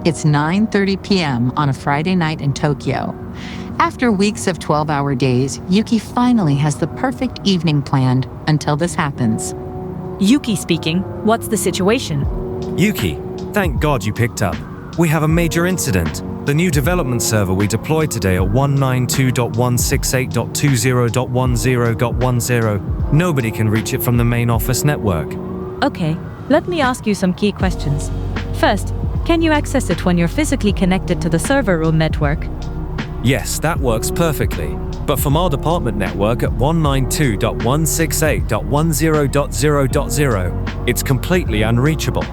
It's 9:30 p.m. on a Friday night in Tokyo. After weeks of 12-hour days, Yuki finally has the perfect evening planned until this happens. Yuki speaking. What's the situation? Yuki, thank God you picked up. We have a major incident. The new development server we deployed today at 192.168.20.10.10, nobody can reach it from the main office network. Okay, let me ask you some key questions. First, can you access it when you're physically connected to the server room network? Yes, that works perfectly. But from our department network at 192.168.10.0.0, it's completely unreachable.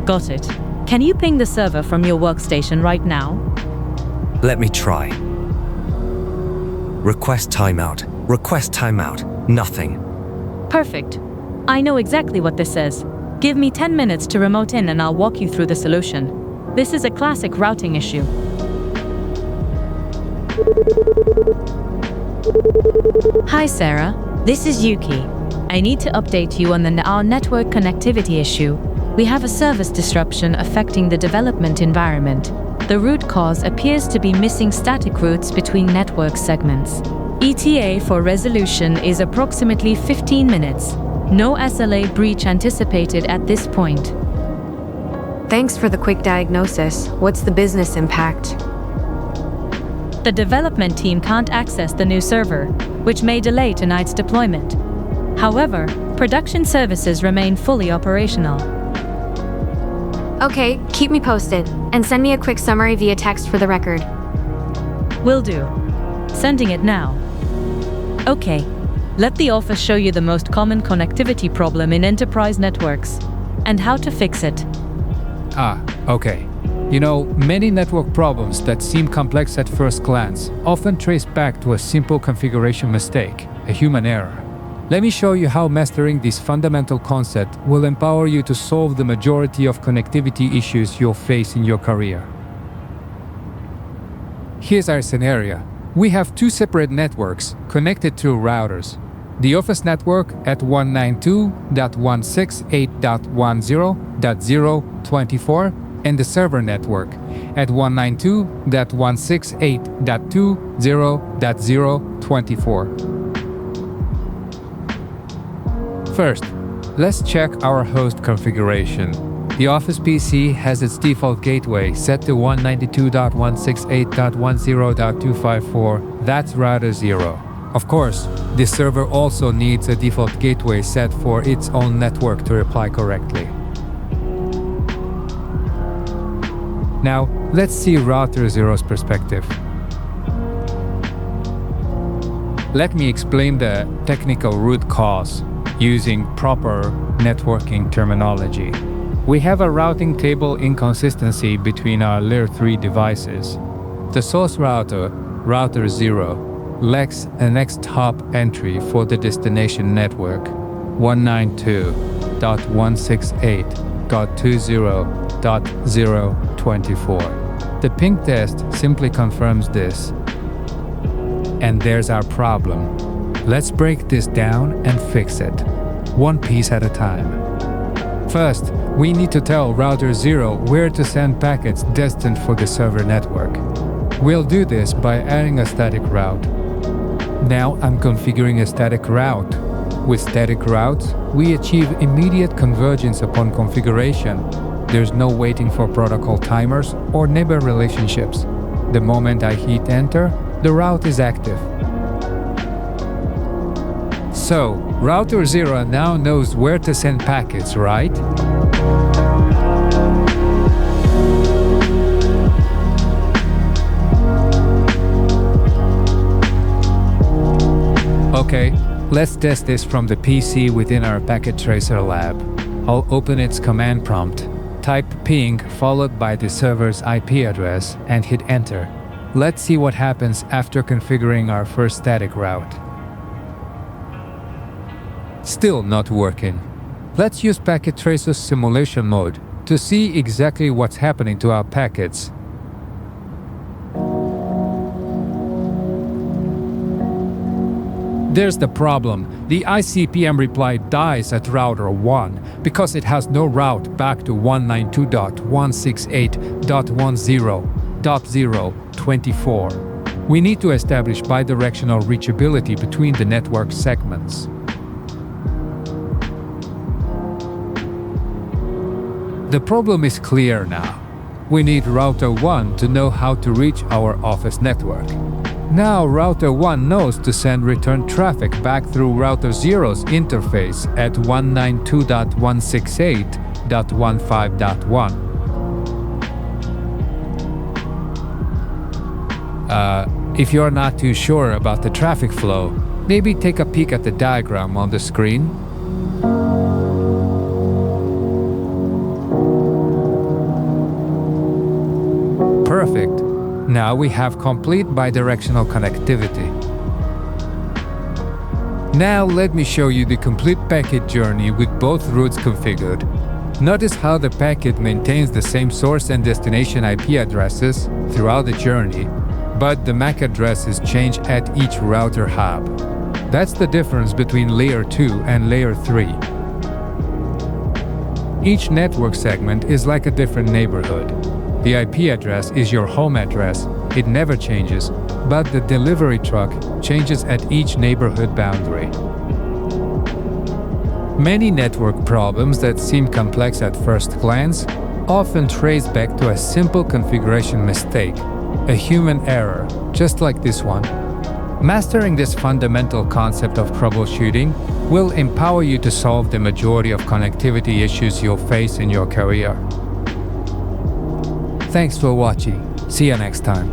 Got it. Can you ping the server from your workstation right now? Let me try. Request timeout. Request timeout. Nothing. Perfect. I know exactly what this says. Give me 10 minutes to remote in and I'll walk you through the solution. This is a classic routing issue. Hi Sarah, this is Yuki. I need to update you on our network connectivity issue. We have a service disruption affecting the development environment. The root cause appears to be missing static routes between network segments. ETA for resolution is approximately 15 minutes. No SLA breach anticipated at this point. Thanks for the quick diagnosis. What's the business impact? The development team can't access the new server, which may delay tonight's deployment. However, production services remain fully operational. Okay, keep me posted, and send me a quick summary via text for the record. Will do. Sending it now. Okay, let the office show you the most common connectivity problem in enterprise networks, and how to fix it. Okay. Many network problems that seem complex at first glance often trace back to a simple configuration mistake, a human error. Let me show you how mastering this fundamental concept will empower you to solve the majority of connectivity issues you'll face in your career. Here's our scenario. We have two separate networks connected through routers. The office network at 192.168.10.0.24 and the server network at 192.168.20.0.24. First, let's check our host configuration. The Office PC has its default gateway set to 192.168.10.254. That's router 0. Of course, this server also needs a default gateway set for its own network to reply correctly. Now, let's see router 0's perspective. Let me explain the technical root cause using proper networking terminology. We have a routing table inconsistency between our layer 3 devices. The source router, router 0, lacks an next-hop entry for the destination network, 192.168.20.0.24. The ping test simply confirms this. And there's our problem. Let's break this down and fix it, one piece at a time. First, we need to tell router 0 where to send packets destined for the server network. We'll do this by adding a static route. Now I'm configuring a static route. With static routes, we achieve immediate convergence upon configuration. There's no waiting for protocol timers or neighbor relationships. The moment I hit enter, the route is active. So, router 0 now knows where to send packets, right? Okay, let's test this from the PC within our packet tracer lab. I'll open its command prompt, type ping followed by the server's IP address and hit enter. Let's see what happens after configuring our first static route. Still not working. Let's use packet tracer simulation mode to see exactly what's happening to our packets. There's the problem. The ICPM reply dies at router 1 because it has no route back to 192.168.10.0.24. We need to establish bidirectional reachability between the network segments. The problem is clear now. We need router 1 to know how to reach our office network. Now router 1 knows to send return traffic back through router 0's interface at 192.168.15.1. If you're not too sure about the traffic flow, maybe take a peek at the diagram on the screen. Perfect. Now we have complete bidirectional connectivity. Now let me show you the complete packet journey with both routes configured. Notice how the packet maintains the same source and destination IP addresses throughout the journey, but the MAC addresses change at each router hub. That's the difference between Layer 2 and Layer 3. Each network segment is like a different neighborhood. The IP address is your home address, it never changes, but the delivery truck changes at each neighborhood boundary. Many network problems that seem complex at first glance often trace back to a simple configuration mistake, a human error, just like this one. Mastering this fundamental concept of troubleshooting will empower you to solve the majority of connectivity issues you'll face in your career. Thanks for watching. See you next time.